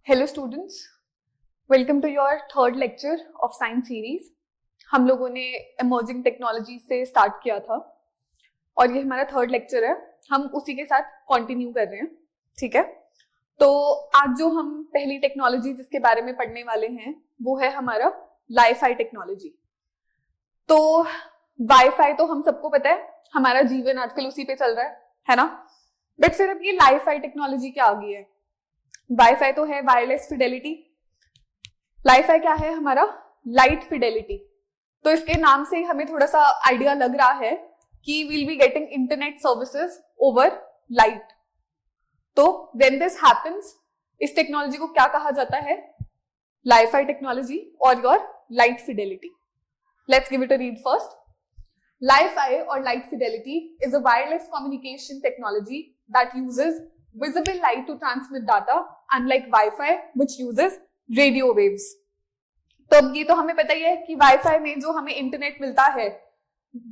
Hello students, welcome to your third lecture of science series. हम लोगों ने emerging technology से स्टार्ट किया था और ये हमारा थर्ड लेक्चर है। हम उसी के साथ कंटिन्यू कर रहे हैं, ठीक है। तो आज जो हम पहली टेक्नोलॉजी जिसके बारे में पढ़ने वाले हैं वो है हमारा वाईफाई टेक्नोलॉजी। तो वाईफाई तो हम सबको पता है, हमारा जीवन आजकल उसी पे चल रहा है ना। बट फिर अब ये वाईफाई टेक्नोलॉजी क्या आ गई है? वाईफाई तो है वायरलेस फिडेलिटी। वाईफाई क्या है? हमारा लाइट फिडेलिटी। तो इसके नाम से हमें थोड़ा सा आइडिया लग रहा है कि will be getting internet services over light. तो व्हेन दिस हैपेंस, इस टेक्नोलॉजी को क्या कहा जाता है? वाईफाई टेक्नोलॉजी और your light Fidelity. Let's give it a read first. Wi-Fi or light fidelity is a wireless communication technology that uses visible light to transmit data, unlike Wi-Fi which uses radio waves. तो अब ये तो हमें पता ही है कि Wi-Fi में जो हमें इंटरनेट मिलता है,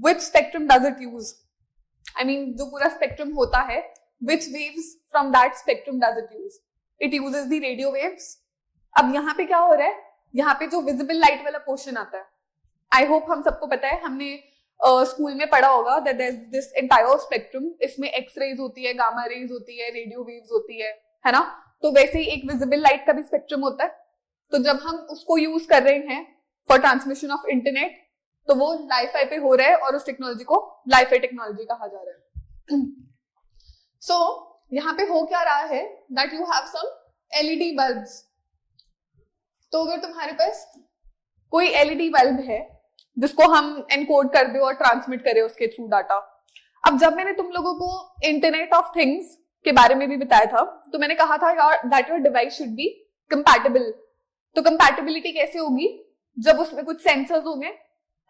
which spectrum does it use? I mean, जो पूरा स्पेक्ट्रम होता है, which waves from that spectrum does it use? It uses the radio waves. अब यहाँ पे क्या हो रहा है? यहाँ पे जो विजिबल लाइट वाला पोर्शन आता है, आई होप हम सबको पता है, हमने स्कूल में पढ़ा होगा that there is this entire spectrum. इसमें एक्स रेज होती है, गामा रेज होती है, रेडियो वेव्स होती है ना। तो वैसे ही एक विजिबल लाइट का भी स्पेक्ट्रम होता है। तो जब हम उसको यूज कर रहे हैं फॉर ट्रांसमिशन ऑफ इंटरनेट, तो वो वाईफाई पे हो रहा है और उस टेक्नोलॉजी को वाईफाई टेक्नोलॉजी कहा जा रहा है। सो यहाँ पे हो क्या रहा है that you have some LED bulbs. तो अगर तुम्हारे पास कोई एलईडी बल्ब है जिसको हम एनकोड कर दे और ट्रांसमिट करे उसके थ्रू डाटा। अब जब मैंने तुम लोगों को इंटरनेट ऑफ थिंग्स के बारे में भी बताया था, तो मैंने कहा था that your device should be compatible. तो कंपैटिबिलिटी कैसे होगी? जब उसमें कुछ सेंसर्स होंगे।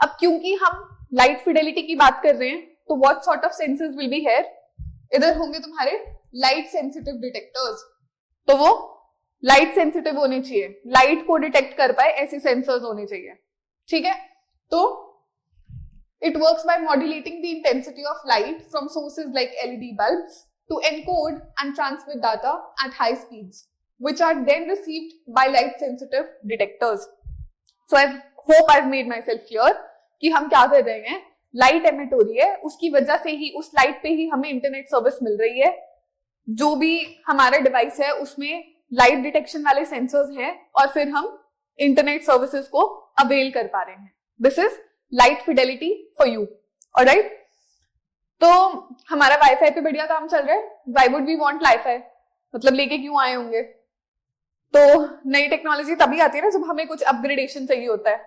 अब क्योंकि हम लाइट फिडेलिटी की बात कर रहे हैं, तो what sort of sensors will be here? इधर होंगे तुम्हारे लाइट सेंसिटिव डिटेक्टर्स। तो वो लाइट सेंसिटिव होने चाहिए, लाइट को डिटेक्ट कर पाए ऐसे सेंसर्स होने चाहिए, ठीक है। तो it works by modulating the intensity of light from sources like LED bulbs to encode and transmit data at high speeds, which are then received by light sensitive detectors. So I hope I've made myself clear कि हम क्या कर रहे हैं, light emit हो रही है, उसकी वजह से ही उस लाइट पे ही हमें इंटरनेट सर्विस मिल रही है। जो भी हमारा डिवाइस है उसमें लाइट डिटेक्शन वाले सेंसर्स हैं और फिर हम इंटरनेट सर्विसेज को अवेल कर पा रहे हैं। This is light fidelity for you, alright? तो हमारा वाईफाई पे बढ़िया काम चल रहा है। Why would we want wifi? मतलब लेके क्यों आए होंगे? तो नई टेक्नोलॉजी तभी आती है ना जब हमें कुछ अपग्रेडेशन चाहिए होता है।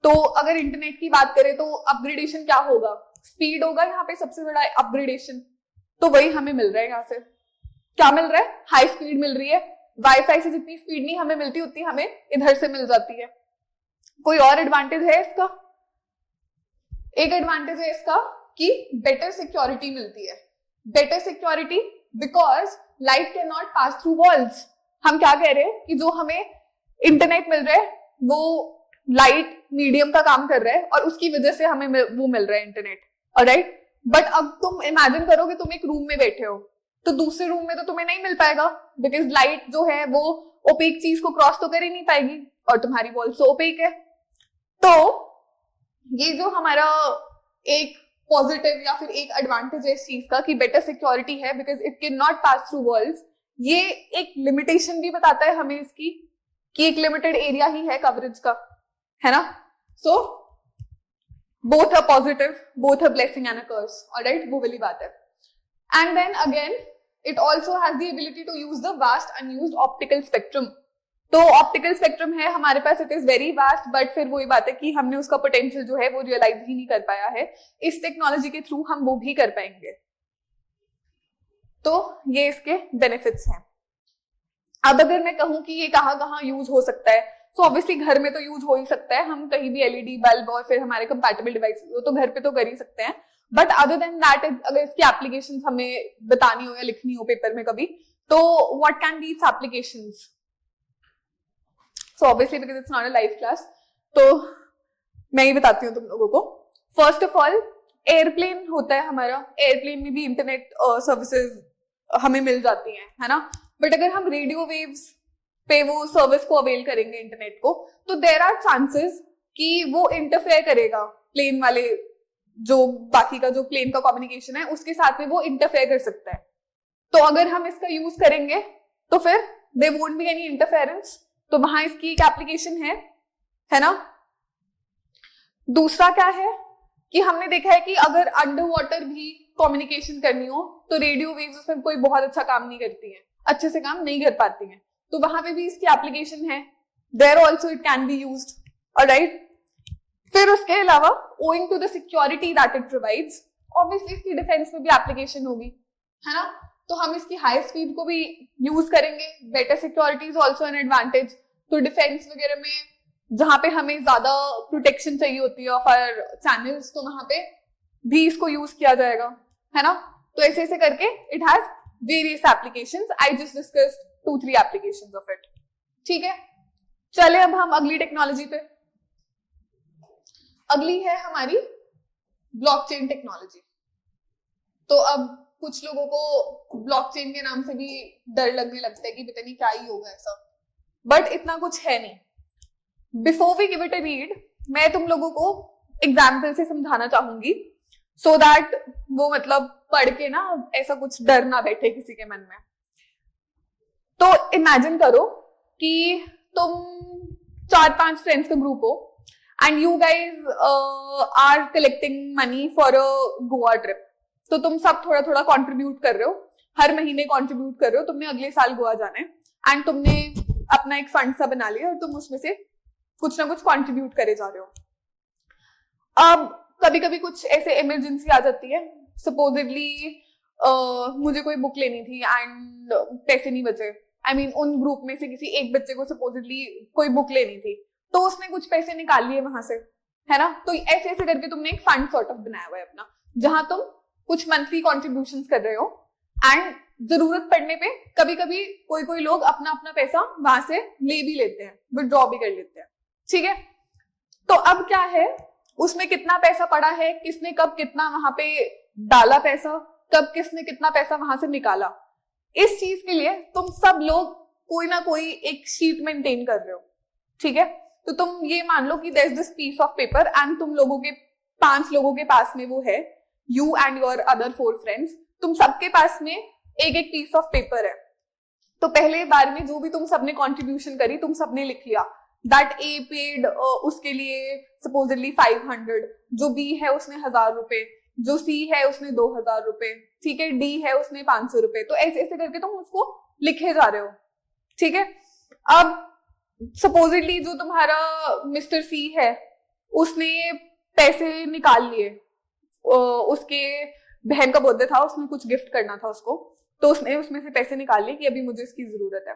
तो अगर इंटरनेट की बात करें तो अपग्रेडेशन क्या होगा? स्पीड होगा यहाँ पे सबसे बड़ा अपग्रेडेशन। तो वही हमें मिल रहा है यहाँ से। क्या मिल रहा है? हाई स्पीड मिल रही है। वाईफाई से जितनी स्पीड नहीं हमें मिलती उतनी हमें इधर से मिल जाती है। कोई और एडवांटेज है इसका? एक एडवांटेज है इसका कि बेटर सिक्योरिटी मिलती है। Better security because light can not pass through walls. हम क्या कह रहे हैं कि जो हमें इंटरनेट मिल रहा है वो लाइट मीडियम का काम कर रहा है और उसकी वजह से हमें वो मिल रहा है इंटरनेट, ऑलराइट। बट अब तुम इमेजिन करो कि तुम एक रूम में बैठे हो, तो दूसरे रूम में तो तुम्हें नहीं मिल पाएगा बिकॉज लाइट जो है वो ओपेक चीज को क्रॉस तो कर ही नहीं पाएगी और तुम्हारी वॉल तो ओपेक है। तो ये जो हमारा एक पॉजिटिव या फिर एक एडवांटेज है इस चीज का कि बेटर सिक्योरिटी है because it can not pass through walls. ये एक लिमिटेशन भी बताता है हमें इसकी कि एक लिमिटेड एरिया ही है कवरेज का, है ना। So both a positive, both a blessing and a curse, alright, वो वाली बात है। And then again it also has the ability to use the vast unused optical spectrum. तो ऑप्टिकल स्पेक्ट्रम है हमारे पास, it is very vast, but फिर वही बात है कि हमने उसका पोटेंशियल जो है वो रियलाइज ही नहीं कर पाया है। इस टेक्नोलॉजी के थ्रू हम वो भी कर पाएंगे। तो ये इसके बेनिफिट्स हैं। अब अगर मैं कहूं कि ये कहाँ कहाँ यूज हो सकता है, तो ऑब्वियसली घर में तो यूज हो ही सकता है। हम कहीं भी एलईडी बल्ब और फिर हमारे कंपैटिबल डिवाइस तो घर पे तो कर ही सकते हैं। बट अदर देन दैट, अगर इसकी एप्लीकेशंस हमें बतानी हो या लिखनी हो पेपर में कभी, तो what can be it's applications? So obviously because it's not a live class, तो मैं ही बताती हूँ तुम लोगों को। फर्स्ट ऑफ ऑल एयरप्लेन होता है हमारा, एयरप्लेन में भी इंटरनेट सर्विसेज हमें मिल जाती हैं, है ना। बट अगर हम रेडियो वेव्स पे वो सर्विस को अवेल करेंगे इंटरनेट को, तो देयर आर चांसेस कि वो इंटरफेयर करेगा प्लेन वाले, जो बाकी का जो प्लेन का कम्युनिकेशन है उसके साथ में वो इंटरफेयर कर सकता है। तो अगर हम इसका यूज करेंगे तो फिर they won't be any interference, तो वहां इसकी एक एप्लीकेशन है ना। दूसरा क्या है कि हमने देखा है कि अगर अंडर वाटर भी कम्युनिकेशन करनी हो तो रेडियो वेव्स उसमें कोई बहुत अच्छा काम नहीं करती हैं, अच्छे से काम नहीं कर पाती हैं, तो वहां पे भी इसकी एप्लीकेशन है, there also it can be used, alright. फिर उसके अलावा owing to the security that it provides, obviously इसकी डिफेंस में भी एप्लीकेशन होगी, है ना। तो हम इसकी हाई स्पीड को भी यूज करेंगे, better security is also an advantage. तो डिफेंस वगैरह में जहां पे हमें ज्यादा प्रोटेक्शन चाहिए होती है ऑफ आवर चैनल्स, तो वहां पे भी इसको यूज किया जाएगा, है ना। तो ऐसे ऐसे करके it has various applications, I just discussed 2-3 applications of it, ठीक है। चले अब हम अगली टेक्नोलॉजी पे। अगली है हमारी ब्लॉकचेन टेक्नोलॉजी। तो अब कुछ लोगों को ब्लॉकचेन के नाम से भी डर लगने लगता है कि पता नहीं क्या ही होगा ऐसा, बट इतना कुछ है नहीं। Before we give it a read, मैं तुम लोगों को एग्जाम्पल से समझाना चाहूंगी, सो दैट वो मतलब पढ़ के ना ऐसा कुछ डर ना बैठे किसी के मन में। तो इमेजिन करो कि तुम 4-5 फ्रेंड्स का ग्रुप हो and you guys are collecting money for a Goa trip. तो तुम सब थोड़ा थोड़ा कंट्रीब्यूट कर रहे हो, हर महीने कंट्रीब्यूट कर रहे हो, तुमने अगले साल गोवा जाना है एंड तुमने अपना एक फंड सा बना लिया और तुम उसमें से कुछ ना कुछ कंट्रीब्यूट करे जा रहे हो। अब कभी कभी कुछ ऐसे इमरजेंसी आ जाती है, सपोजिटली मुझे कोई बुक लेनी थी एंड पैसे नहीं बचे, आई मीन उन ग्रुप में से किसी एक बच्चे को सपोजिटली कोई बुक लेनी थी, तो उसने कुछ पैसे निकाल लिए वहां से, है ना। तो ऐसे ऐसे करके तुमने एक फंड सॉर्ट ऑफ बनाया हुआ है अपना, जहां तुम कुछ मंथली कॉन्ट्रीब्यूशन कर रहे हो एंड जरूरत पड़ने पे कभी कभी कोई कोई लोग अपना अपना पैसा वहां से ले भी लेते हैं, विड्रॉ भी कर लेते हैं, ठीक है। तो अब क्या है, उसमें कितना पैसा पड़ा है, किसने कब कितना वहां पे डाला पैसा, कब किसने कितना पैसा वहां से निकाला, इस चीज के लिए तुम सब लोग कोई ना कोई एक शीट मेंटेन कर रहे हो, ठीक है। तो तुम ये मान लो कि there is this piece of paper and तुम लोगों के 5 लोगों के पास में वो है, you and your other 4 friends, तुम सबके पास में एक एक पीस ऑफ पेपर है। तो पहले बार में जो भी तुम सबने कंट्रीब्यूशन करी तुम सबने लिख लिया, दैट ए पेड उसके लिए सपोजिटली 500, जो बी है उसने 1000 रुपए, जो सी है उसने 2000 रुपए, ठीक है, डी है उसने 500 रुपए। तो ऐसे ऐसे करके तुम उसको लिखे जा रहे हो, ठीक है। अब सपोजिटली जो तुम्हारा मिस्टर सी है उसने पैसे निकाल लिए, उसके बहन का बर्थडे था, उसमें कुछ गिफ्ट करना था उसको, तो उसने उसमें से पैसे निकाल लिए कि अभी मुझे इसकी जरूरत है।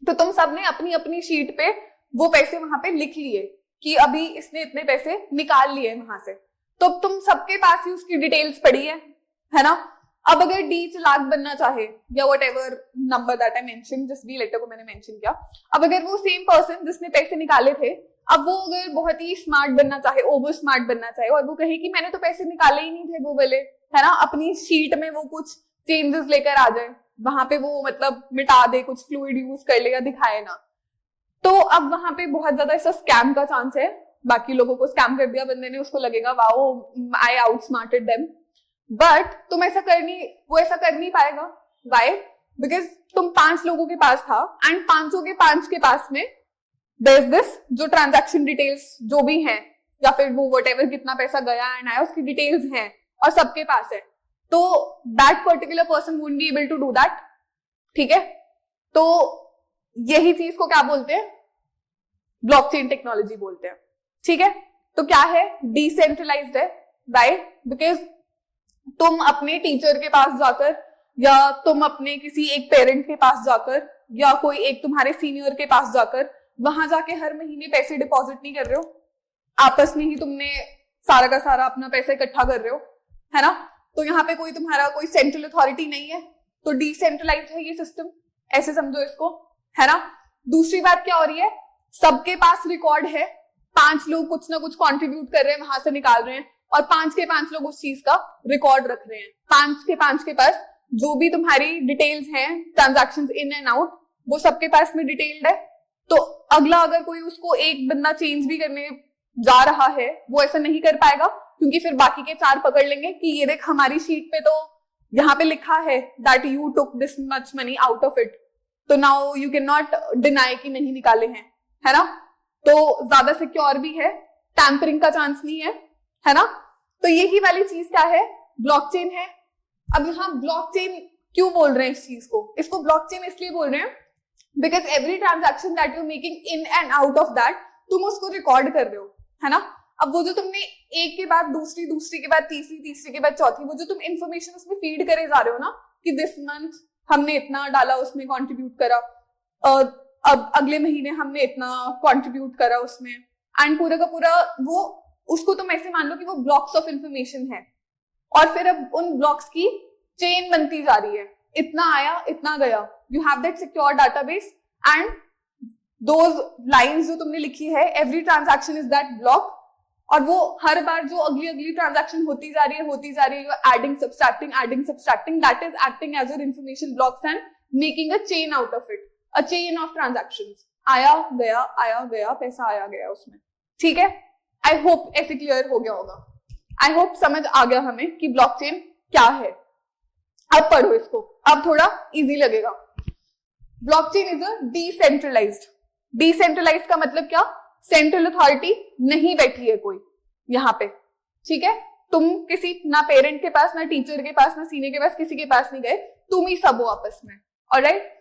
तो तुम सबने अपनी अपनी शीट पे वो पैसे वहां पे लिख लिए कि अभी इसने इतने पैसे निकाल लिए वहां से। तो तुम सबके पास ही उसकी डिटेल्स पड़ी है ना। अब अगर डी चालाक बनना चाहे या what ever number that I mention, जिस भी लेटर को मैंने मेंशन किया, अब अगर वो सेम पर्सन जिसने पैसे निकाले थे, अब वो अगर बहुत ही स्मार्ट बनना चाहे, ओवर स्मार्ट बनना चाहे, और वो कहे कि मैंने तो पैसे निकाले ही नहीं थे वो वाले, है ना, अपनी शीट में वो कुछ चेंजेस लेकर आ जाए, वहां पे वो मतलब मिटा दे, कुछ फ्लूइड यूज कर ले या दिखाए ना, तो अब वहां पे बहुत ज्यादा ऐसा स्कैम का चांस है। बाकी लोगों को स्कैम कर दिया बंदे ने, उसको लगेगा wow I outsmarted them, but तुम ऐसा वो ऐसा कर नहीं पाएगा। वाई? बिकॉज तुम 5 लोगों के पास था एंड 500 के 5 के पास में देयर इज दिस, जो ट्रांजैक्शन डिटेल्स जो भी हैं या फिर वो व्हाटएवर कितना पैसा गया एंड आया उसकी डिटेल्स हैं और सबके पास है, तो that particular person wouldn't be able to do that, ठीक है। तो यही चीज को क्या बोलते हैं, ब्लॉकचेन टेक्नोलॉजी बोलते हैं, ठीक है। तो क्या है, डिसेंट्रलाइज्ड है। वाई? बिकॉज तुम अपने टीचर के पास जाकर या तुम अपने किसी एक पेरेंट के पास जाकर या कोई एक तुम्हारे सीनियर के पास जाकर वहां जाके हर महीने पैसे डिपॉजिट नहीं कर रहे हो, आपस में ही तुमने सारा का सारा अपना पैसा इकट्ठा कर रहे हो, है ना। तो यहाँ पे कोई तुम्हारा कोई सेंट्रल अथॉरिटी नहीं है, तो डिसेंट्रलाइज्ड है ये सिस्टम, ऐसे समझो इसको, है ना। दूसरी बात क्या हो रही है, सबके पास रिकॉर्ड है, 5 लोग कुछ ना कुछ कंट्रीब्यूट कर रहे हैं, वहां से निकाल रहे हैं, और 5 के 5 लोग उस चीज का रिकॉर्ड रख रहे हैं। 5 के 5 के पास जो भी तुम्हारी डिटेल्स हैं, ट्रांजैक्शंस इन एंड आउट, वो सबके पास में डिटेल्ड है। तो अगला अगर कोई उसको एक बंदा चेंज भी करने जा रहा है वो ऐसा नहीं कर पाएगा, क्योंकि फिर बाकी के 4 पकड़ लेंगे कि ये देख हमारी शीट पे तो यहाँ पे लिखा है that you took this much money out of it, तो now you can not deny कि नहीं निकाले हैं, है ना। तो ज्यादा सिक्योर भी है, टैंपरिंग का चांस नहीं है ना। तो यही वाली चीज क्या है, ब्लॉकचेन है। अब यहाँ ब्लॉकचेन क्यों बोल रहे हैं इस चीज को, इसको ब्लॉकचेन इसलिए बोल रहे हैं because every transaction that you making in and out of that तुम उसको रिकॉर्ड कर रहे हो, है ना। अब वो जो तुमने एक के बाद दूसरी, दूसरी के बाद तीसरी, तीसरी के बाद चौथी, वो जो तुम इन्फॉर्मेशन उसमें फीड करे जा रहे हो ना कि दिस मंथ हमने इतना डाला, उसमें कंट्रीब्यूट करा, अब अगले महीने हमने इतना कंट्रीब्यूट करा उसमें, एंड पूरा का पूरा वो उसको तुम ऐसे मान लो कि वो ब्लॉक्स ऑफ इंफॉर्मेशन है। और फिर अब उन ब्लॉक्स की चेन बनती जा रही है, इतना आया इतना गया, you have that secure database and those lines जो तुमने लिखी है, every transaction is that block. और वो हर बार जो अगली अगली ट्रांजैक्शन होती जा रही है, you are adding subtracting, that is acting as your information blocks and making a chain out of it, a chain of transactions. आया गया पैसा आया गया उसमें, ठीक है। आई होप ऐसे क्लियर हो गया होगा, आई होप समझ आ गया हमें कि ब्लॉकचेन क्या है। अब पढ़ो इसको, अब थोड़ा इजी लगेगा। ब्लॉकचेन इज अ डिसेंट्रलाइज्ड का मतलब क्या, सेंट्रल अथॉरिटी नहीं बैठी है कोई यहाँ पे, ठीक है। तुम किसी ना पेरेंट के पास, ना टीचर के पास, ना सीनियर के पास, किसी के पास नहीं गए, तुम ही सब हो आपस में, ऑलराइट।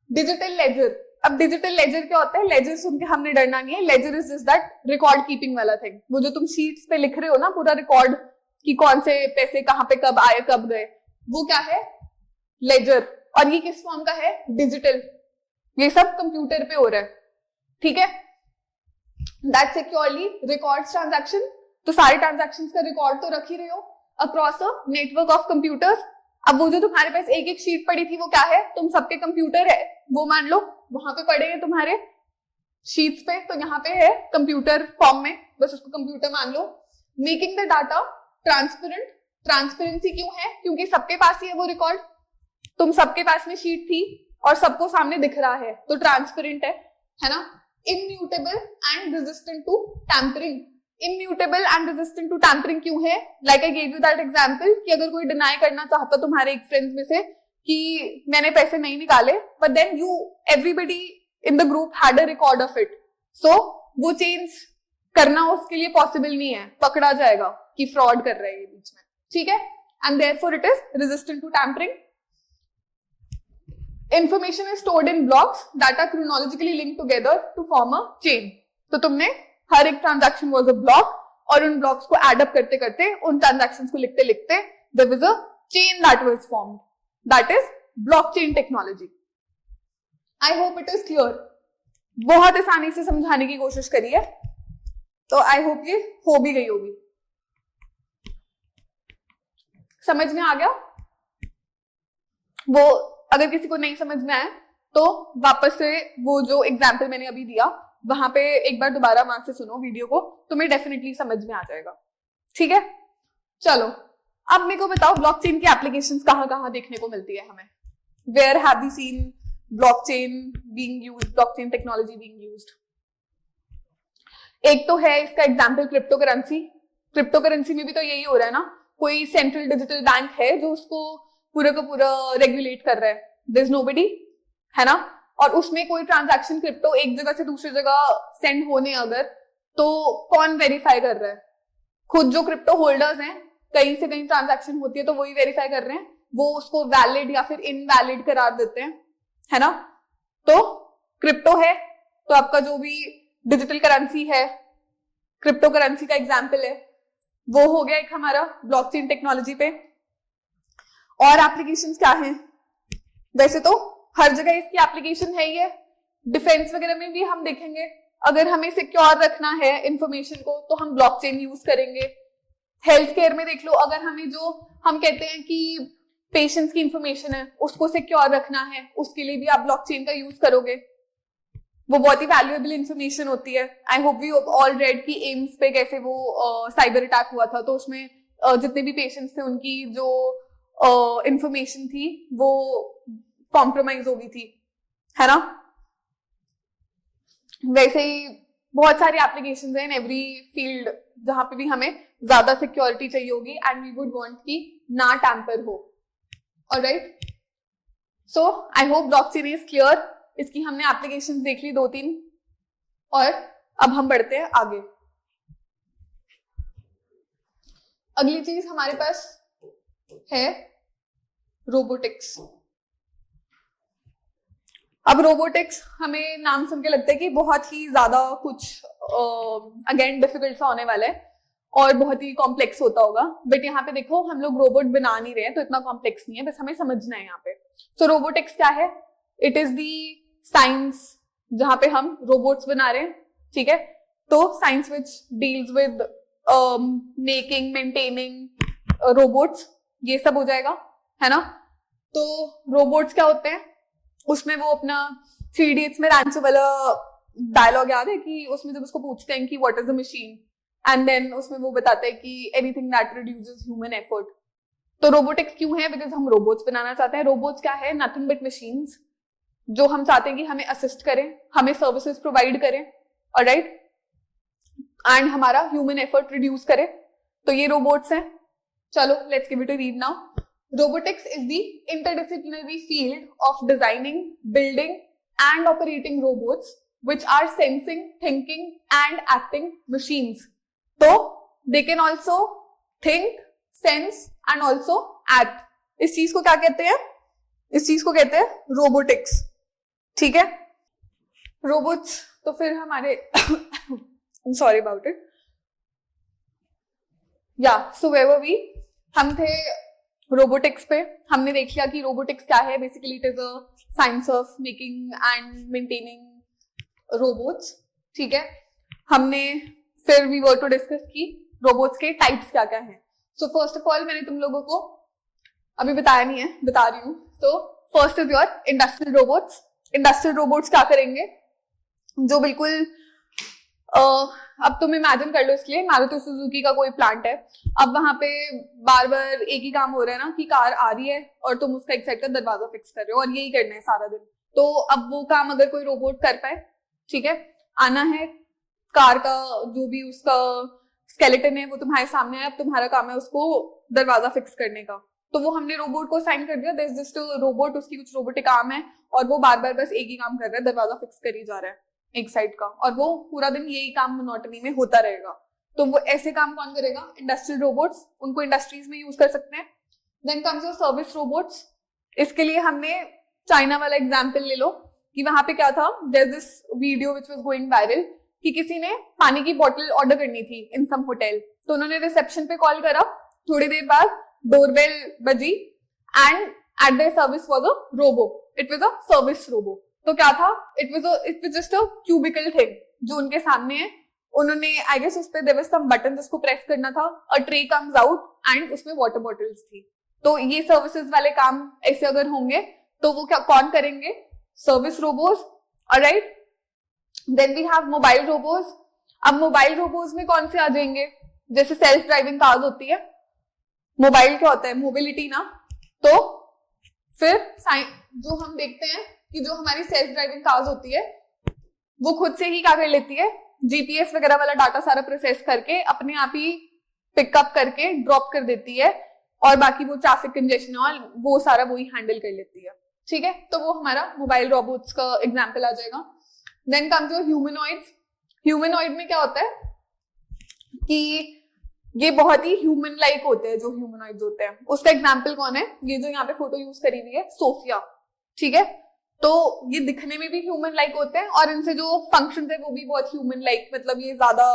डिजिटल लेजर, अब डिजिटल लेजर क्या होता है, लेजर सुन के हमने डरना नहीं है, ledger is just that record keeping वाला थिंग, वो जो तुम शीट्स पे लिख रहे हो ना पूरा रिकॉर्ड कि कौन से पैसे कहाँ पे कब आए कब गए, वो क्या है, लेजर। और ये किस फॉर्म का है, डिजिटल, ये सब कंप्यूटर पे हो रहा है, ठीक है। दैट सिक्योरली रिकॉर्ड्स ट्रांजैक्शन, तो सारे ट्रांजैक्शंस का रिकॉर्ड तो रख ही रहे हो across a network of computers. अब वो जो तुम्हारे पास एक एक शीट पड़ी थी वो क्या है, तुम सबके कंप्यूटर है, वो मान लो वहां पे पड़े हैं तुम्हारे शीट्स पे, तो यहाँ पे है कंप्यूटर फॉर्म में, बस उसको कंप्यूटर मान लो। Making the data transparent, transparency क्यों है, क्योंकि सबके पास ही है वो रिकॉर्ड, तुम सबके पास में शीट थी और सबको सामने दिख रहा है, तो ट्रांसपेरेंट है ना। Immutable and resistant to tampering, immutable and resistant to tampering क्यों है, like I gave you that example कि अगर कोई डिनाई करना चाहता तुम्हारे एक फ्रेंड्स में से कि मैंने पैसे नहीं निकाले, but then you everybody in the group had a record of it, so वो चेंज करना उसके लिए पॉसिबल नहीं है, पकड़ा जाएगा कि फ्रॉड कर रहा है ये बीच में, ठीक है। And therefore it is resistant to tampering. Information is stored in blocks that are chronologically linked together to form a chain. तो तुमने हर एक ट्रांजैक्शन वाज अ ब्लॉक, और उन ब्लॉक्स को एड अप करते करते, उन ट्रांजैक्शंस को लिखते लिखते there was a chain that was formed, that is blockchain technology. I hope it is clear, बहुत आसानी से समझाने की कोशिश करी है, तो आई होप ये हो भी गई होगी, समझ में आ गया। वो अगर किसी को नहीं समझ में आए तो वापस से वो जो एग्जाम्पल मैंने अभी दिया वहां पे एक बार दोबारा वहां से सुनो वीडियो को, तुम्हें डेफिनेटली समझ में आ जाएगा, ठीक है। चलो अब मेरे को बताओ ब्लॉकचेन की एप्लीकेशंस कहाँ कहाँ देखने को मिलती है हमें, where have we seen blockchain being used, blockchain technology being used. एक तो है इसका example cryptocurrency, cryptocurrency में भी तो यही हो रहा है ना, कोई सेंट्रल डिजिटल बैंक है जो उसको पूरा का पूरा रेगुलेट कर रहा है, देयर इज नोबडी, है ना। और उसमें कोई ट्रांजैक्शन क्रिप्टो एक जगह से दूसरी जगह सेंड होने अगर, तो कौन वेरीफाई कर रहा है, खुद जो क्रिप्टो होल्डर्स हैं, कहीं से कहीं ट्रांजैक्शन होती है तो वही वेरीफाई कर रहे हैं, वो उसको वैलिड या फिर इनवैलिड करार देते हैं, है ना। तो क्रिप्टो है तो आपका जो भी डिजिटल करेंसी है, क्रिप्टो करेंसी का एग्जाम्पल है, वो हो गया एक हमारा ब्लॉकचेन टेक्नोलॉजी पे। और एप्लीकेशंस क्या हैं, वैसे तो हर जगह इसकी एप्लीकेशन है ही है, डिफेंस वगैरह में भी हम देखेंगे, अगर हमें सिक्योर रखना है इंफॉर्मेशन को तो हम ब्लॉकचेन यूज करेंगे। हेल्थ केयर में देख लो, अगर हमें जो हम कहते हैं कि पेशेंट्स की इंफॉर्मेशन है उसको सिक्योर रखना है, उसके लिए भी आप ब्लॉकचेन का यूज करोगे, वो बहुत ही वैल्यूएबल इंफॉर्मेशन होती है। I hope we all read कि एम्स पे कैसे वो साइबर अटैक हुआ था, तो उसमें जितने भी पेशेंट्स थे उनकी जो इंफॉर्मेशन थी वो कॉम्प्रोमाइज हो गई थी, है ना। वैसे ही बहुत सारी एप्लीकेशंस हैं इन एवरी फील्ड जहां पे भी हमें ज्यादा सिक्योरिटी चाहिए होगी एंड वी वुड वांट कि ना टैम्पर हो। Alright, so I hope blockchain is clear. इसकी हमने एप्लीकेशंस देख ली 2-3 और अब हम बढ़ते हैं आगे। अगली चीज हमारे पास है रोबोटिक्स। अब रोबोटिक्स हमें नाम सुन के लगता है कि बहुत ही ज्यादा कुछ अगेन डिफिकल्ट सा होने वाला है और बहुत ही कॉम्प्लेक्स होता होगा, बट यहाँ पे देखो हम लोग रोबोट बना नहीं रहे हैं तो इतना कॉम्प्लेक्स नहीं है, बस हमें समझना है यहाँ पे। सो रोबोटिक्स क्या है? इट इज दी साइंस जहां पे हम रोबोट्स बना रहे हैं, ठीक है। तो science which deals with making maintaining robots, ये सब हो जाएगा, है ना। तो रोबोट्स क्या होते हैं, उसमें वो अपना 3 Idiots में रैंचो वाला डायलॉग याद है कि उसमें जब उसको पूछते हैं कि what is a machine, and then उसमें वो बताते हैं कि anything that reduces human effort. तो रोबोटिक्स क्यों है? बिकॉज हम रोबोट्स बनाना चाहते हैं। रोबोट्स क्या है? नथिंग बट मशीन्स जो हम चाहते हैं कि हमें असिस्ट करें, हमें सर्विसेज प्रोवाइड करें, ऑलराइट, एंड हमारा ह्यूमन एफर्ट रिड्यूस करे। तो ये रोबोट्स हैं। चलो let's give it a read now. Robotics is the interdisciplinary field of designing, building, and operating robots which are sensing, thinking, and acting machines. So they can also think, sense, and also act. इस चीज को क्या कहते हैं? इस चीज को कहते हैं रोबोटिक्स, ठीक है। रोबोट्स तो फिर हमारे सॉरी अबाउट इट, या सो वेयर वर वी? हम थे रोबोटिक्स पे। हमने देख लिया कि रोबोटिक्स क्या है। Basically it is a science of making and maintaining robots, ठीक है। हमने फिर वी वर टू डिस्कस कि रोबोट्स के टाइप्स क्या क्या हैं। सो फर्स्ट ऑफ ऑल मैंने तुम लोगों को अभी बताया नहीं है, बता रही हूँ। So first is your industrial robots. Industrial robots क्या करेंगे? जो बिल्कुल अब तुम इमेजिन कर लो, इसलिए मारुति सुजुकी का कोई प्लांट है, अब वहां पे बार बार एक ही काम हो रहा है ना कि कार आ रही है और तुम उसका एक साइड का दरवाजा फिक्स कर रहे हो और यही करना है सारा दिन। तो अब वो काम अगर कोई रोबोट कर पाए, ठीक है, आना है कार का जो भी उसका स्केलेटन है वो तुम्हारे सामने है, अब तुम्हारा काम है उसको दरवाजा फिक्स करने का। तो वो हमने रोबोट को साइन कर दिया, दिस जस्ट रोबोट, उसकी कुछ रोबोटिक काम है और वो बार बार बस एक ही काम कर रहा है, दरवाजा फिक्स कर ही जा रहा है एक साइड का, और वो पूरा दिन यही काम मोनोटनी में होता रहेगा। तो वो ऐसे काम कौन करेगा? Industrial robots. उनको इंडस्ट्रीज में यूज कर सकते हैं। Then comes your service robots. इसके लिए हमने चाइना वाला एग्जांपल ले लो कि वहां पे क्या था, there this video which was going viral कि किसी ने पानी की बोतल ऑर्डर करनी थी इन सम होटल। तो उन्होंने रिसेप्शन पे कॉल करा, थोड़ी देर बाद डोरबेल बजी and at there service was a robo. It was a service robo. तो क्या था? It was just a cubicle thing जो उनके सामने है। उन्होंने आई गेस उस पे देयर वाज सम बटन जिसको प्रेस करना था, a tray comes out and उसमें वाटर बॉटल्स थी। तो ये सर्विसेज वाले काम ऐसे अगर होंगे तो वो क्या कौन करेंगे? Service robots, alright. Then we have mobile robots. अब मोबाइल रोबोस में कौन से आ जाएंगे? जैसे सेल्फ ड्राइविंग कार्स होती है, मोबाइल क्या होता है? मोबिलिटी ना। तो फिर जो हम देखते हैं कि जो हमारी सेल्फ ड्राइविंग कार्स होती है वो खुद से ही क्या कर लेती है, जीपीएस वगैरह वाला डाटा सारा प्रोसेस करके अपने आप ही पिकअप करके ड्रॉप कर देती है और बाकी वो ट्रैफिक कंजेशन और वो सारा वही हैंडल कर लेती है, ठीक है। तो वो हमारा मोबाइल रोबोट्स का एग्जांपल आ जाएगा। Then comes your humanoids. Humanoid में क्या होता है कि ये बहुत ही ह्यूमन लाइक होते हैं। जो ह्यूमनॉइड्स होते हैं उसका एग्जांपल कौन है? ये जो यहाँ पे फोटो यूज करी हुई है, सोफिया, ठीक है। तो ये दिखने में भी ह्यूमन लाइक होते हैं और इनसे जो फंक्शंस है वो भी बहुत ह्यूमन लाइक, मतलब ये ज्यादा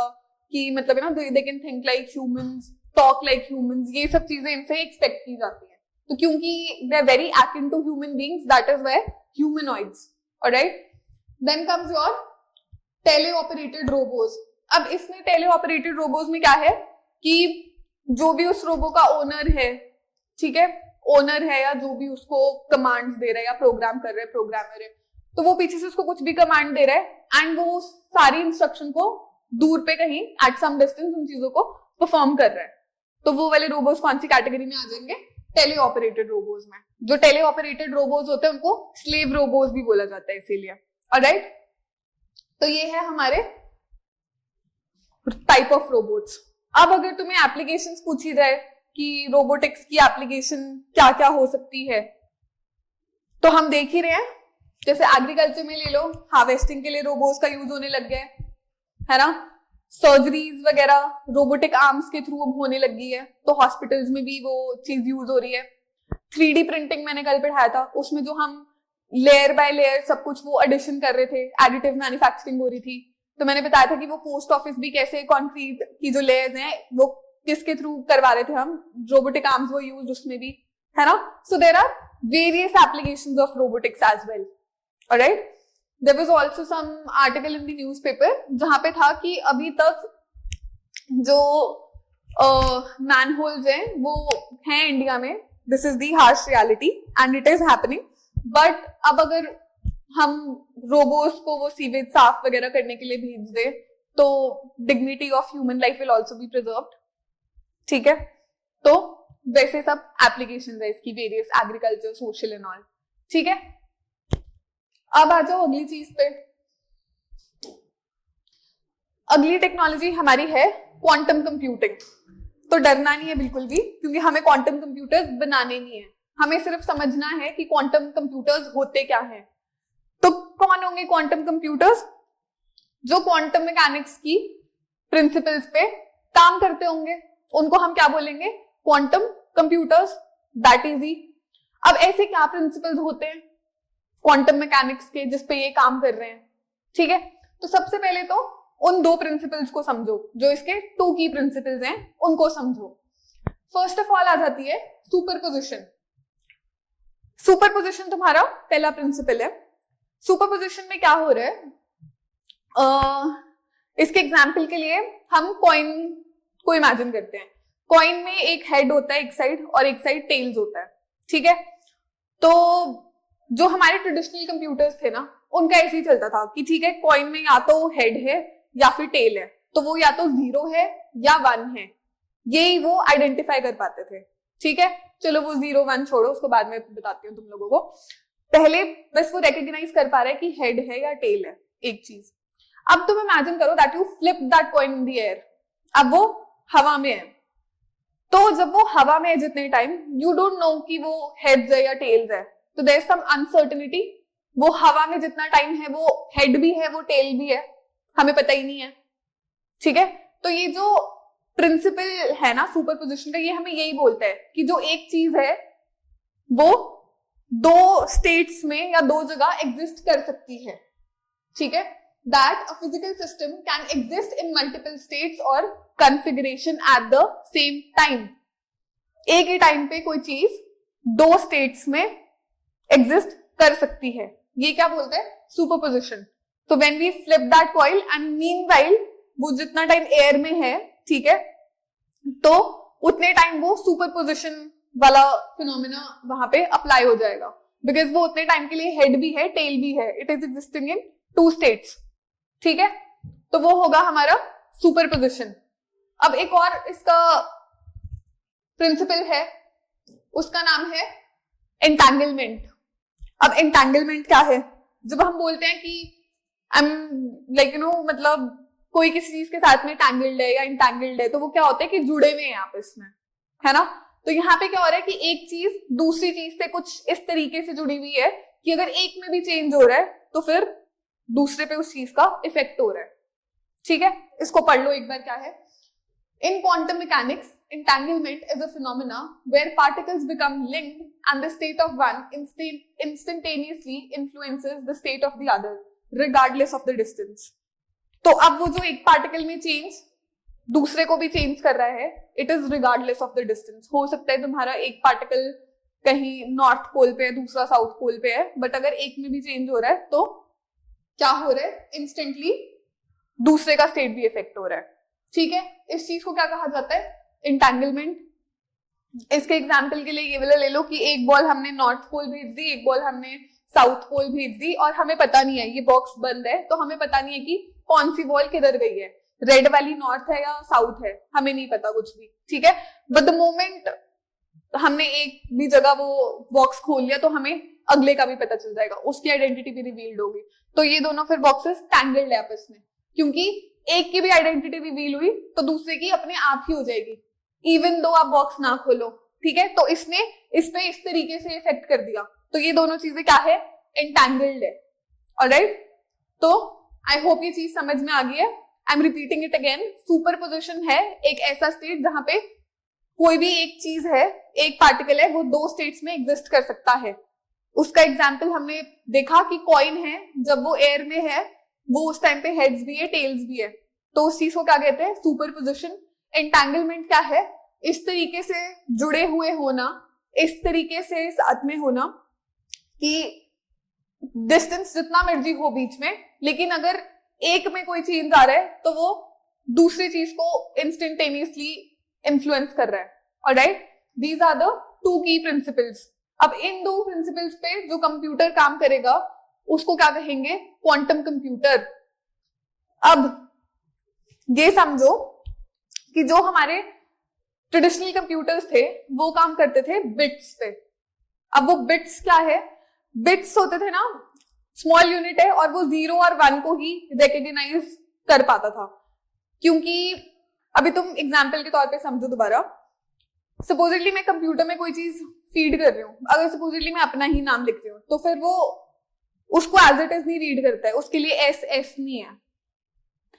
कि मतलब है ना, they can think like humans, talk like humans, ये सब चीजें इनसे एक्सपेक्ट की जाती हैं। तो क्योंकि they are very akin to human beings, that is why humanoids, alright। Then comes your teleoperated robots। अब इसमें teleoperated robots में क्या है कि जो भी उस रोबो का ओनर है, ठीक है, ओनर है या जो भी उसको कमांड्स दे रहा है या प्रोग्राम कर रहा है, प्रोग्रामर है, तो वो पीछे से उसको कुछ भी कमांड दे रहा है एंड वो सारी इंस्ट्रक्शन को दूर पे कहीं एट सम डिस्टेंस उन चीजों को परफॉर्म कर रहा है। तो वो वाले रोबोट्स कौन सी कैटेगरी में आ जाएंगे? टेली ऑपरेटेड रोबोज में। जो टेली ऑपरेटेड रोबोज होते हैं उनको स्लेव रोबोज भी बोला जाता है इसीलिए। ऑलराइट, तो ये है हमारे टाइप ऑफ रोबोट्स। अब अगर तुम्हें एप्लीकेशंस पूछी जाए कि रोबोटिक्स की एप्लीकेशन क्या क्या हो सकती है, तो हम देख ही रहे हैं, जैसे एग्रीकल्चर में ले लो, हार्वेस्टिंग के लिए रोबोट्स का यूज होने लग गया है ना। सर्जरीज वगैरह रोबोटिक आर्म्स के थ्रू अब होने लग गई है, तो हॉस्पिटल्स में भी वो चीज यूज हो रही है। 3D प्रिंटिंग मैंने कल पढ़ाया था, उसमें जो हम लेयर बाय लेयर सब कुछ वो एडिशन कर रहे थे, एडिटिव मैन्युफैक्चरिंग हो रही थी। तो मैंने बताया था कि वो पोस्ट ऑफिस भी कैसे कंक्रीट की जो लेयर्स हैं वो किसके थ्रू करवा रहे थे हम, रोबोटिक आर्म्स वो यूज उसमें भी, है ना। So there are various applications of robotics as well. Alright, there was also some article in the newspaper जहां पे था कि अभी तक जो मैनहोल्स हैं वो हैं इंडिया में, this is the harsh reality and it is happening. But अब अगर हम रोबोट्स को वो सीवेज साफ वगैरह करने के लिए भेज दे तो dignity of human life will also be preserved. ठीक है, तो वैसे सब एप्लीकेशन है इसकी, various agriculture, social and all. ठीक है, अब आ जाओ अगली चीज पे। अगली टेक्नोलॉजी हमारी है क्वांटम कंप्यूटिंग। तो डरना नहीं है बिल्कुल भी, क्योंकि हमें क्वांटम कंप्यूटर्स बनाने नहीं है, हमें सिर्फ समझना है कि क्वांटम कंप्यूटर्स होते क्या हैं। तो कौन होंगे क्वांटम कंप्यूटर्स? जो क्वांटम मैकेनिक्स की प्रिंसिपल्स पे काम करते होंगे उनको हम क्या बोलेंगे? Quantum computers. That easy. अब ऐसे क्या प्रिंसिपल्स होते हैं क्वांटम मैकेनिक्स के जिस पे ये काम कर रहे हैं? ठीक है, तो सबसे पहले तो उन दो प्रिंसिपल्स को समझो, जो इसके टू की प्रिंसिपल्स हैं उनको समझो। फर्स्ट ऑफ ऑल आ जाती है सुपरपोजिशन। सुपरपोजिशन तुम्हारा पहला प्रिंसिपल है। सुपरपोजिशन में क्या हो रहा है, इसके एग्जाम्पल के लिए हम कॉइन को इमेजिन करते हैं। कॉइन में एक हेड होता है एक साइड और एक साइड टेल्स होता है। ठीक है, तो जो हमारे ट्रेडिशनल कंप्यूटर्स थे ना उनका ऐसे ही चलता था कि ठीक है, कॉइन में या तो हेड है या फिर टेल है, तो वो या तो 0 है या 1 है, यही वो आइडेंटिफाई कर पाते थे। ठीक है, चलो वो 0 1 छोड़ो, उसको बाद में बताती हूँ तुम लोगों को। पहले बस वो रिकॉग्नाइज कर पा रहे हैं कि हेड है या टेल है, एक चीज। अब तुम इमेजिन करो that you flip that coin in the air. अब वो हवा में है, तो जब वो हवा में है जितने टाइम, यू डोंट नो कि वो हेड्स है या टेल्स है, तो देयर इज सम अनसर्टेनिटी। वो हवा में जितना टाइम है वो हेड भी है वो टेल भी है, हमें पता ही नहीं है। ठीक है, तो ये जो प्रिंसिपल है ना सुपरपोजिशन का, ये हमें यही बोलता है कि जो एक चीज है वो दो स्टेट्स में या दो जगह एग्जिस्ट कर सकती है। ठीक है, that a physical system can exist in multiple states और configuration at the same time. एक ही टाइम पे कोई चीज दो स्टेट्स में एग्जिस्ट कर सकती है, ये क्या बोलते हैं? सुपरपोजिशन। तो when we flip that coil and meanwhile वो जितना टाइम एयर में है, ठीक है, तो उतने टाइम वो सुपरपोजिशन वाला फिनोमेना वहां पे अप्लाई हो जाएगा, बिकॉज वो उतने टाइम के लिए हेड भी है टेल भी है, it is existing in 2 states. ठीक है, तो वो होगा हमारा सुपरपोजिशन। अब एक और इसका प्रिंसिपल है, उसका नाम है एंटैंगलमेंट। अब एंटैंगलमेंट क्या है? जब हम बोलते हैं कि I am like you know, मतलब कोई किसी चीज के साथ में टैंगल्ड है या इंटैंगल्ड है, तो वो क्या होता है कि जुड़े हुए हैं आपस में, है ना। तो यहाँ पे क्या हो रहा है कि एक चीज दूसरी चीज से कुछ इस तरीके से जुड़ी हुई है कि अगर एक में भी चेंज हो रहा है तो फिर दूसरे पे उस चीज का इफेक्ट हो रहा है। ठीक है, इसको पढ़ लो एक बार क्या है। In quantum mechanics, entanglement is a phenomena where particles become linked and the state of one instantaneously influences the state of the other, regardless of the distance. तो अब वो जो एक पार्टिकल में चेंज दूसरे को भी चेंज कर रहा है, it is regardless of the distance. हो सकता है तुम्हारा एक पार्टिकल कहीं नॉर्थ पोल पे है, दूसरा साउथ पोल पे है, बट अगर एक में भी चेंज हो रहा है तो क्या हो रहा है? इंस्टेंटली दूसरे का स्टेट भी इफेक्ट हो रहा है। ठीक है, इस चीज को क्या कहा जाता है? एंटैंगलमेंट। इसके एग्जाम्पल के लिए ये वाला ले लो कि एक बॉल हमने नॉर्थ पोल भेज दी, एक बॉल हमने साउथ पोल भेज दी, और हमें पता नहीं है, ये बॉक्स बंद है तो हमें पता नहीं है कि कौन सी बॉल किधर गई है, रेड वाली नॉर्थ है या साउथ है, हमें नहीं पता कुछ भी। ठीक है, बट द मोमेंट हमने एक भी जगह वो बॉक्स खोल लिया तो हमें अगले का भी पता चल जाएगा, उसकी आइडेंटिटी भी रिवील्ड होगी। तो ये दोनों फिर बॉक्सेस टैंगल्ड है आपस में, क्योंकि एक की भी आइडेंटिटी रिवील हुई तो दूसरे की अपने आप ही हो जाएगी, इवन दो आप बॉक्स ना खोलो। ठीक है, तो इसने इसमें इस तरीके से इफेक्ट कर दिया। तो ये दोनों चीजें क्या है, एंटैंगल्ड है। ऑलराइट, तो आई होप ये चीज समझ में आ गई है। I am repeating it again. Superposition है एक ऐसा स्टेट जहां पे कोई भी एक चीज है, एक पार्टिकल है, वो दो स्टेट्स में एग्जिस्ट कर सकता है। उसका एग्जाम्पल हमने देखा कि कॉइन है, जब वो एयर में है वो उस टाइम पे हेड्स भी है टेल्स भी है, तो उस चीज को क्या कहते हैं, सुपरपोजिशन। एंटैंगलमेंट क्या है, इस तरीके से जुड़े हुए होना, इस तरीके से साथ में होना कि डिस्टेंस जितना मर्जी हो बीच में, लेकिन अगर एक में कोई चेंज आ रहा है तो वो दूसरी चीज को इंस्टेंटेनियसली इन्फ्लुएंस कर रहा है। Alright, these are the two key principles. अब इन दो प्रिंसिपल्स पे जो कंप्यूटर काम करेगा उसको क्या कहेंगे, क्वांटम कंप्यूटर। अब ये समझो कि जो हमारे ट्रेडिशनल कंप्यूटर्स थे वो काम करते थे बिट्स पे। अब वो बिट्स क्या है, बिट्स होते थे ना, स्मॉल यूनिट है और वो 0 और 1 को ही रिकॉग्नाइज कर पाता था। क्योंकि अभी तुम एग्जाम्पल के तौर पे समझो दोबारा, सपोजिटली मैं कंप्यूटर में कोई चीज फीड कर रही हूँ, अगर सपोजिटली मैं अपना ही नाम लिख रही हूँ तो फिर वो उसको एज इट इज नहीं रीड करता है, उसके लिए एस नहीं है,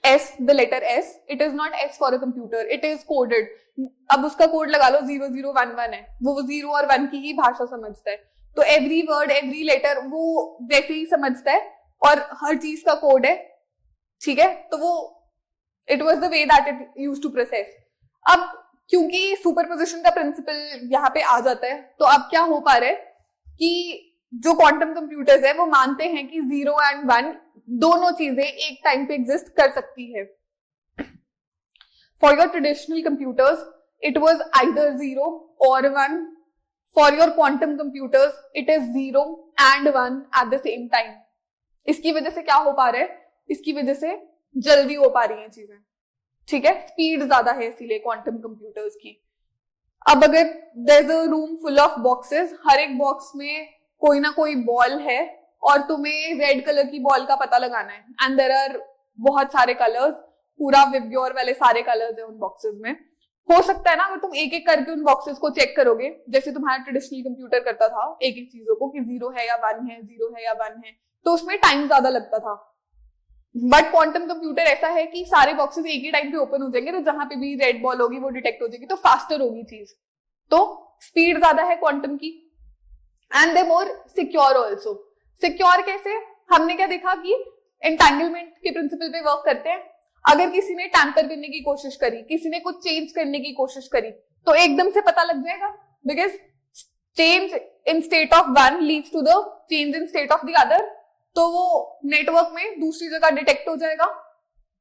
S the letter S, it is not S for a computer, it is coded. अब उसका कोड लगा लो 0011 है, वो 0 और 1 की ही भाषा समझता है, तो एवरी वर्ड एवरी लेटर वो वैसे ही समझता है और हर चीज का कोड है। ठीक है, तो वो it was the way that it use to process. अब क्योंकि सुपरपोजिशन का प्रिंसिपल यहाँ पे आ जाता है, तो अब क्या हो पा रहा है कि जो क्वांटम कंप्यूटर्स है वो मानते हैं कि 0 एंड 1 दोनों चीजें एक टाइम पे एग्जिस्ट कर सकती है। For your traditional computers it was either 0 और 1, for your quantum computers it is 0 and 1 eight the same time. इसकी वजह से क्या हो पा रहा है, इसकी वजह से जल्दी हो पा रही हैं चीजें। ठीक है, स्पीड ज्यादा है इसीलिए क्वांटम कंप्यूटर्स की। अब अगर there is a room full of boxes, हर एक बॉक्स में कोई ना कोई बॉल है और तुम्हें रेड कलर की बॉल का पता लगाना है, एंड देयर आर बहुत सारे कलर्स, पूरा विब्योर वाले सारे कलर्स है उन बॉक्सेस में। हो सकता है ना अगर तुम एक एक करके उन बॉक्सेस को चेक करोगे, जैसे तुम्हारा ट्रेडिशनल कंप्यूटर करता था एक एक चीजों को कि 0 है या 1 है, 0 है या 1 है, तो उसमें टाइम ज्यादा लगता था। बट क्वांटम कंप्यूटर ऐसा है कि सारे बॉक्सेस एक ही टाइम पे ओपन हो जाएंगे, तो जहां पे भी रेड बॉल होगी वो डिटेक्ट हो जाएगी, तो फास्टर होगी चीज, तो स्पीड ज्यादा है क्वांटम की। And they more secure also. Secure कैसे, हमने क्या देखा कि एंटैंगलमेंट के प्रिंसिपल पे वर्क करते हैं। अगर किसी ने टैंपर करने की कोशिश करी, किसी ने कुछ चेंज करने की कोशिश करी, तो एकदम से पता लग जाएगा, because change in state of one leads to the change in state of the other, तो वो नेटवर्क में दूसरी जगह डिटेक्ट हो जाएगा,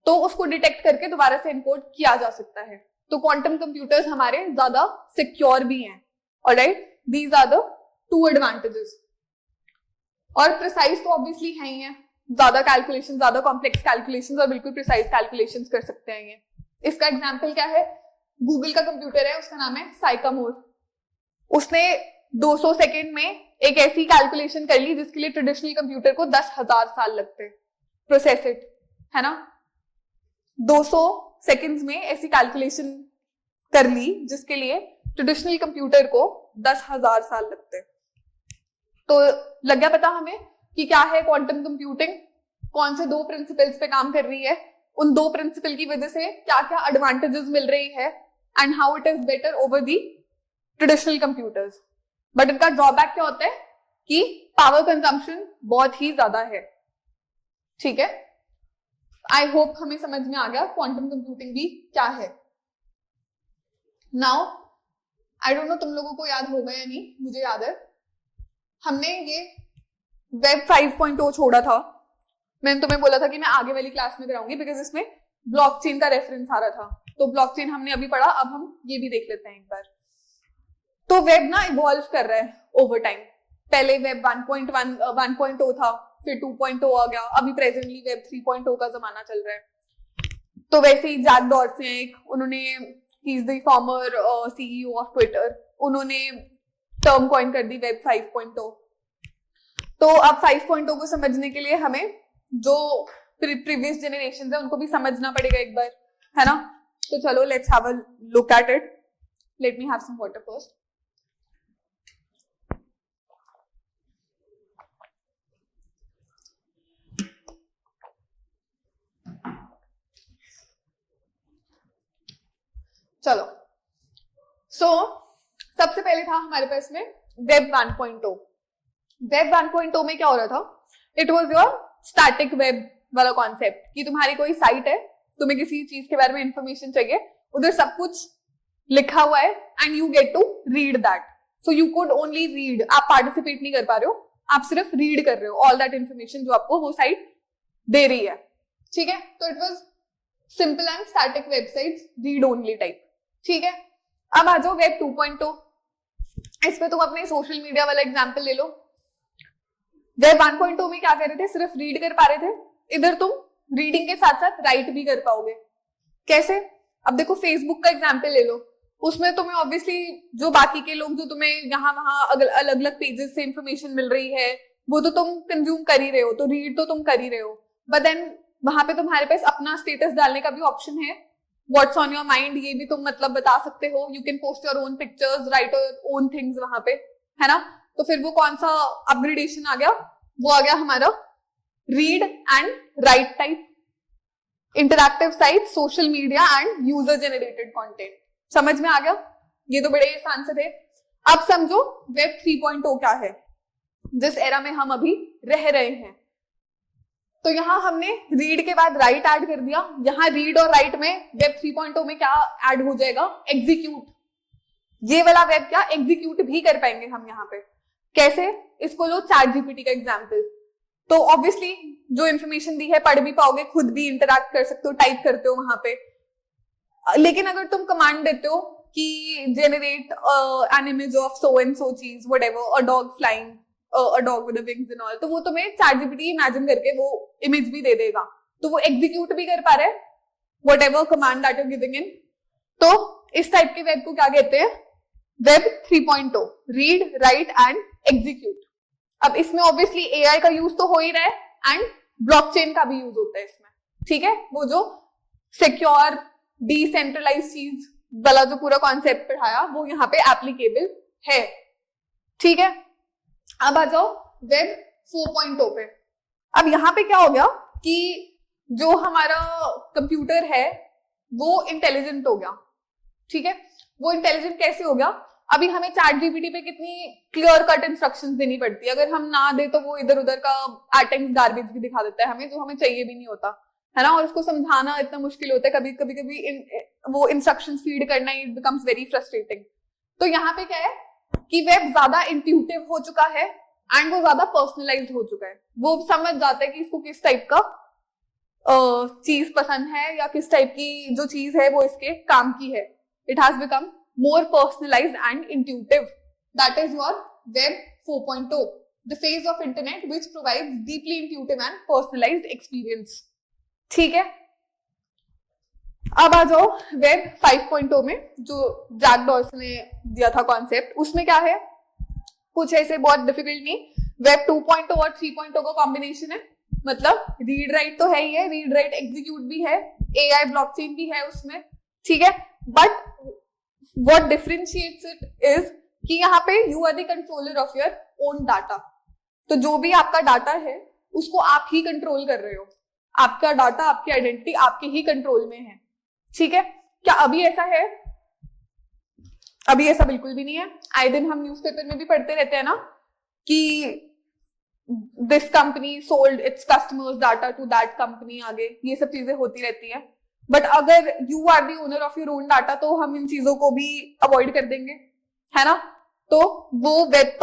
तो उसको डिटेक्ट करके दोबारा से एनकोड किया जा सकता है। तो क्वांटम कंप्यूटर्स हमारे ज्यादा सिक्योर भी हैं। Alright, these are the two advantages. और प्रिसाइज तो ऑब्वियसली है ही है, ज्यादा कैलकुलेशन, ज्यादा कॉम्प्लेक्स कैलकुलेशंस और बिल्कुल प्रिसाइज कैलकुलेशंस कर सकते हैं ये। इसका एग्जांपल क्या है, गूगल का कंप्यूटर है, उसका नाम है साइकामोर। उसने 200 सेकंड में एक ऐसी कैलकुलेशन कर ली जिसके लिए ट्रेडिशनल कंप्यूटर को 10,000 साल लगते प्रोसेस इट, है ना। 200 सेकंड्स में ऐसी कैलकुलेशन कर ली जिसके लिए ट्रेडिशनल कंप्यूटर को 10,000 साल लगते। तो लग गया पता हमें कि क्या है क्वांटम कंप्यूटिंग, कौन से दो प्रिंसिपल्स पे काम कर रही है, उन दो प्रिंसिपल की वजह से क्या क्या एडवांटेजेस मिल रही है, and how it is better over the traditional computers. But इनका ड्रॉबैक क्या होता है कि पावर कंजम्पशन बहुत ही ज्यादा है। ठीक है, आई होप हमें समझ में आ गया क्वांटम कंप्यूटिंग भी क्या है। नाउ आई डोंट नो तुम लोगों को याद होगा या नहीं, मुझे याद है हमने ये वेब 5.0 छोड़ा था। मैंने तुम्हें बोला था कि मैं आगे वाली क्लास में कराऊंगी बिकॉज इसमें ब्लॉकचेन का रेफरेंस आ रहा था, तो ब्लॉकचेन हमने अभी पढ़ा, अब हम ये भी देख लेते हैं एक बार। तो वेब ना इवॉल्व कर रहा है ओवर टाइम। पहले वेब 1.0 था, फिर 2.0 आ गया, अभी प्रेजेंटली वेब 3.0 का जमाना चल रहा है। तो वैसे ही जैक डॉर्सी हैं एक, उन्होंने he is the former CEO of Twitter, उन्होंने टर्म कॉइन कर दी वेब 5.0। तो अब 5.0 को समझने के लिए हमें जो प्रीवियस जनरेशन है उनको भी समझना पड़ेगा एक बार, है ना। तो चलो let's have a look at it. Let me have some water first. चलो सबसे पहले था हमारे पास में वेब 1.0। वेब 1.0 में क्या हो रहा था, it was your static web वाला कॉन्सेप्ट कि तुम्हारी कोई साइट है, तुम्हें किसी चीज के बारे में इंफॉर्मेशन चाहिए, उधर सब कुछ लिखा हुआ है and you get to read that. So you could only read, आप पार्टिसिपेट नहीं कर पा रहे हो, आप सिर्फ रीड कर रहे हो ऑल दैट इंफॉर्मेशन जो आपको वो साइट दे रही है, ठीक है। तो it was simple and static websites, read only type, ठीक है। अब आ जाओ वेब 2.0। इस पे तुम अपने सोशल मीडिया वाला एग्जांपल ले लो। वेब 1.0 में क्या कर रहे थे, सिर्फ रीड कर पा रहे थे, इधर तुम रीडिंग के साथ साथ राइट भी कर पाओगे। कैसे, अब देखो फेसबुक का एग्जांपल ले लो, उसमें तुम्हें ऑब्वियसली जो बाकी के लोग जो तुम्हें यहाँ वहां अलग अलग पेजेस से इंफॉर्मेशन मिल रही है वो तो तुम कंज्यूम कर ही रहे हो, तो रीड तो तुम कर ही रहे हो, बट देन वहां पे तुम्हारे पास अपना स्टेटस डालने का भी ऑप्शन है, व्हाट्स ऑन योर माइंड ये भी तुम मतलब बता सकते हो, you can post your own pictures, right your own things वहां पे, है ना। तो फिर वो कौन सा अपग्रेडेशन आ गया, वो आ गया हमारा read and right type, interactive site, social media and user generated content. समझ में आ गया, ये तो बड़े आसान से थे। अब समझो वेब 3.0 क्या है, जिस एरा में हम अभी रह रहे हैं। तो यहां हमने रीड के बाद राइट ऐड कर दिया, यहां रीड और राइट में वेब 3.0 में क्या ऐड हो जाएगा, एग्जीक्यूट। ये वाला वेब क्या एग्जीक्यूट भी कर पाएंगे हम यहाँ पे। कैसे, इसको लो चैट जीपीटी का एग्जांपल। तो ऑब्वियसली जो इन्फॉर्मेशन दी है पढ़ भी पाओगे, खुद भी इंटरैक्ट कर सकते हो, टाइप करते हो वहां पे। लेकिन अगर तुम कमांड देते हो कि generate an image of so and so चीज, whatever, a dog flying, a dog with wings and all, तो वो तुम्हें चैट जीपीटी इमेजिन करके वो इमेज भी दे देगा, तो वो एग्जीक्यूट भी कर पा रहे हैं whatever command that you giving in. तो इस टाइप के वेब को क्या कहते हैं, web 3.0, read write and execute. अब इसमें ऑब्वियसली एआई का यूज तो हो ही रहा है एंड ब्लॉकचेन का भी यूज होता है इसमें, ठीक है। वो जो सिक्योर डिसेंट्रलाइज चीज वाला जो पूरा कॉन्सेप्ट पढ़ाया वो यहाँ पे एप्लीकेबल है, ठीक है। अब आ जाओ वेब 4.0 पे। अब यहाँ पे क्या हो गया कि जो हमारा कंप्यूटर है वो इंटेलिजेंट हो गया, ठीक है। वो इंटेलिजेंट कैसे हो गया, अभी हमें चैट जीपीटी पे कितनी क्लियर कट इंस्ट्रक्शंस देनी पड़ती है, अगर हम ना दे तो वो इधर उधर का एटम्स गार्बेज भी दिखा देता है हमें, जो हमें चाहिए भी नहीं होता, है ना। और उसको समझाना इतना मुश्किल होता है, कभी कभी वो इंस्ट्रक्शंस फीड करना इट बिकम्स वेरी फ्रस्ट्रेटिंग। तो यहाँ पे क्या है कि वेब ज्यादा इंट्यूटिव हो चुका है एंड वो ज्यादा पर्सनलाइज्ड हो चुका है, वो समझ जाता है कि इसको किस टाइप का चीज पसंद है या किस टाइप की जो चीज है वो इसके काम की है। It has become more personalized and intuitive. That is your web 4.0, the phase of internet which provides deeply intuitive and personalized experience, ठीक है। अब आ जाओ वेब 5.0 में, जो जैक डॉर्सी ने दिया था कॉन्सेप्ट, उसमें क्या है, कुछ ऐसे बहुत डिफिकल्ट नहीं। वेब 2.0 और 3.0 का कॉम्बिनेशन है, मतलब रीड राइट तो है ही है, रीड राइट एग्जीक्यूट भी है, एआई ब्लॉकचेन भी है उसमें, ठीक है। But what differentiates it is कि यहाँ पे you are the controller of your own data। तो जो भी आपका डाटा है उसको आप ही कंट्रोल कर रहे हो, आपका डाटा, आपकी आइडेंटिटी आपके ही कंट्रोल में है, ठीक है। क्या अभी ऐसा है, अभी ऐसा बिल्कुल भी नहीं है। आए दिन हम न्यूज़पेपर में भी पढ़ते रहते हैं ना कि this company sold its customers data to that company, आगे ये सब चीजें होती रहती है। बट अगर you are the owner of your own data तो हम इन चीजों को भी अवॉइड कर देंगे, है ना। तो वो वेब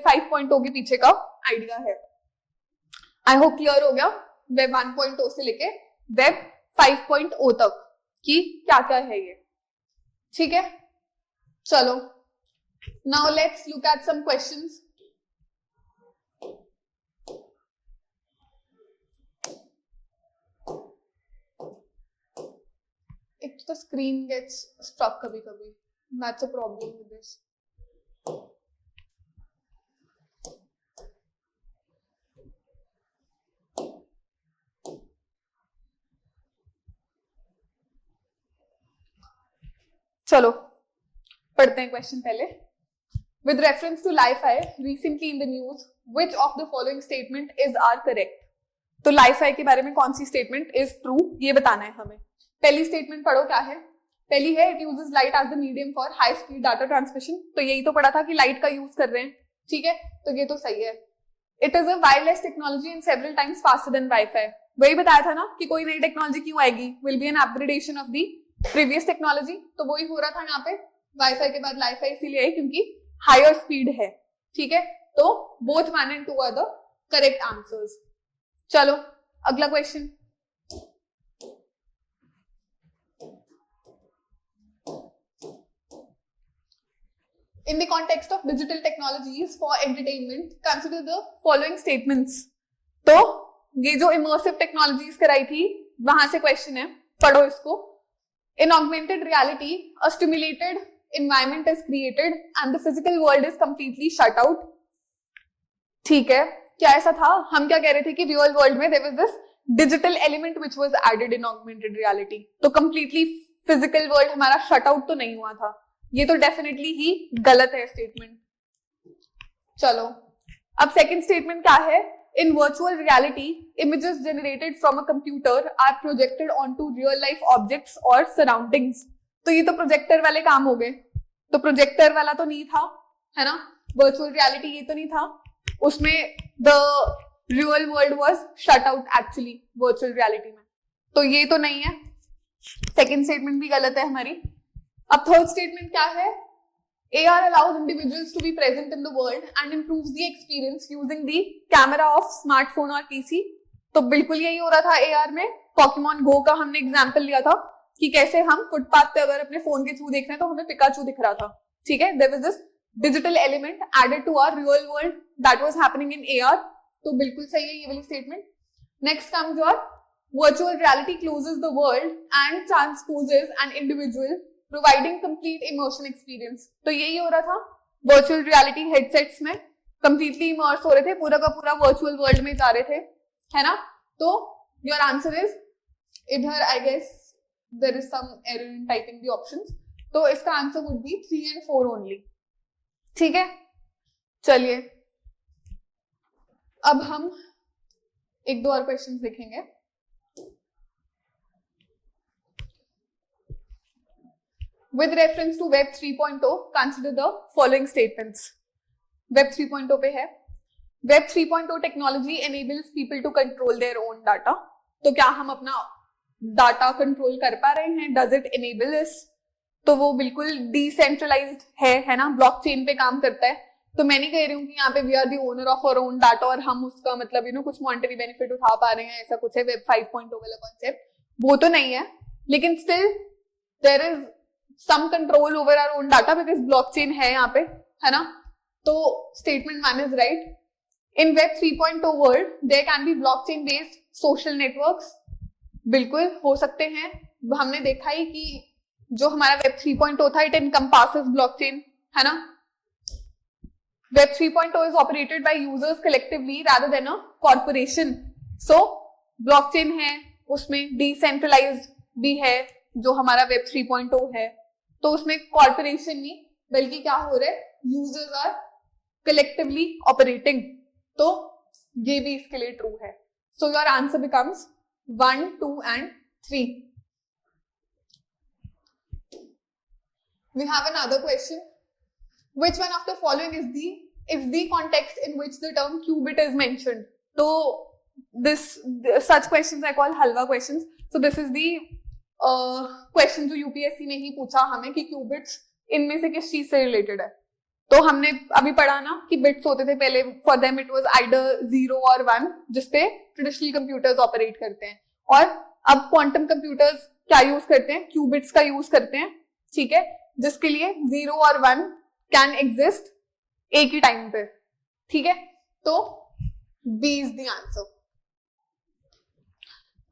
5.0 के पीछे का आइडिया है। आई होप क्लियर हो गया वेब 1.0 से लेके वेब 5.0 तक कि क्या क्या है ये, ठीक है। चलो now let's look at some questions. एक तो स्क्रीन गेट्स स्टक कभी कभी, that's a problem with this. चलो पढ़ते हैं क्वेश्चन पहले. With reference to Li-Fi, recently in the news, which of the following statement are correct? तो Li-Fi के बारे में कौन सी स्टेटमेंट इज ट्रू, ये बताना है हमें. पहली स्टेटमेंट पढ़ो क्या है. पहली है it uses light as the medium for high speed data transmission. तो यही तो पढ़ा था कि लाइट का यूज कर रहे हैं. ठीक है, तो ये तो सही है. It is a wireless technology and several times faster than wifi. वही बताया था ना कि कोई नई टेक्नोलॉजी क्यों आएगी, will be an upgradation of the previous technology. तो वही हो रहा था यहाँ पे. वाईफाई के बाद लाइफाई इसीलिए है क्योंकि हायर स्पीड है. ठीक है, तो both 1 and 2 are the correct answers. चलो अगला question. In the context of digital technologies for entertainment, consider the following statements. तो ये जो immersive technologies कराई थी वहां से क्वेश्चन है, पढ़ो इसको. In augmented reality, a stimulated environment is created and the physical world is completely shut out. ठीक है, क्या ऐसा था? हम क्या कह रहे थे कि रियल वर्ल्ड में there was this digital element which was added in augmented reality. तो completely physical world हमारा shut out तो नहीं हुआ था. ये तो डेफिनेटली ही गलत है स्टेटमेंट. चलो अब सेकंड स्टेटमेंट क्या है. In virtual reality images generated from a computer are projected onto real life objects और सराउंडिंग्स. तो ये तो प्रोजेक्टर वाले काम हो गए. तो प्रोजेक्टर वाला तो नहीं था, है ना. वर्चुअल रियलिटी ये तो नहीं था. उसमें the real world was shut out actually virtual reality में. तो ये तो नहीं है. सेकंड स्टेटमेंट भी गलत है हमारी. अब थर्ड स्टेटमेंट क्या है. AR allows individuals to be present in the world and improves the experience using the camera of smartphone or PC. तो बिल्कुल यही हो रहा था AR में. Pokemon Go का हमने एग्जांपल लिया था कि कैसे हम फुटपाथ पे अगर अपने फोन के थ्रू देख रहे हैं तो हमें पिकाचू दिख रहा था. ठीक है, there was this digital element added to our real world that was happening in AR. तो बिल्कुल सही है ये वाली statement. Next comes your virtual reality closes the world and transposes an individual providing complete immersion experience. तो यही हो रहा था. वर्चुअल रियलिटी हेडसेट्स में कंप्लीटली इमर्स हो रहे थे, पूरा का पूरा वर्चुअल वर्ल्ड में जा रहे थे, है ना. तो योर आंसर इज इधर I guess there is some error in typing the options. तो इसका answer would be 3 and 4 only. ठीक है, चलिए अब हम एक दो और क्वेश्चंस देखेंगे. With reference to Web 3.0, consider the following statements. Web 3.0 पे है. Web 3.0 technology enables people to control their own data. तो क्या हम अपना डाटा कंट्रोल कर पा रहे हैं? Does it enable this? तो वो बिल्कुल डिसेंट्रलाइज्ड है ना. ब्लॉकचेन पे काम करता है. तो मैं नहीं कह रही हूँ कि यहाँ पे we are the owner of our own data और हम उसका मतलब कुछ मॉनिटरी बेनिफिट उठा पा रहे हैं, ऐसा कुछ है Web 5.0 वाला कॉन्सेप्ट. वो तो नहीं है, लेकिन still there is some control over our own data because blockchain है यहाँ पे, है ना. तो statement 1 is right. In Web 3.0 world, there can be blockchain based social networks. बिल्कुल हो सकते हैं. हमने देखा ही कि जो हमारा Web 3.0 था, it encompasses blockchain, है ना. Web 3.0 is operated by users collectively rather than a corporation. So blockchain है, उसमें decentralized भी है जो हमारा Web 3.0 है. तो उसमें कॉर्पोरेशन नहीं बल्कि क्या हो रहा है, यूजर्स आर कलेक्टिवली ऑपरेटिंग. तो ये भी इसके लिए ट्रू है. So your answer becomes 1, 2 and 3. We have another question. Which one of the following is the context in which the term qubit is mentioned? So such questions I call halwa questions. So this is the question जो UPSC ने ही पूछा हमें कि qubits इनमें से किस चीज से रिलेटेड है. तो हमने अभी पढ़ा ना कि बिट्स होते थे पहले, for them it was either 0 और 1 जिसपे ट्रेडिशनल कंप्यूटर्स ऑपरेट करते हैं. और अब क्वांटम कंप्यूटर्स क्या यूज करते हैं? क्यूबिट्स का यूज करते हैं. ठीक है, जिसके लिए 0 और 1 कैन एग्जिस्ट एक ही टाइम पे. ठीक है, तो B is the answer.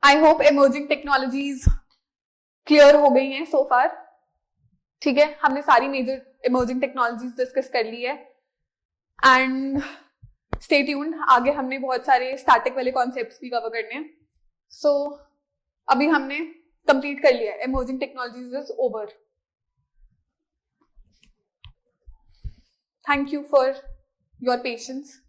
I hope emerging technologies clear हो गई हैं सो फार. ठीक है, हमने सारी मेजर इमर्जिंग टेक्नोलॉजीज डिस्कस कर ली है. एंड स्टे ट्यून्ड, आगे हमने बहुत सारे स्टैटिक वाले कॉन्सेप्ट्स भी कवर करने हैं. सो अभी हमने कंप्लीट कर लिया है. Emerging technologies is over. Thank you for your patience.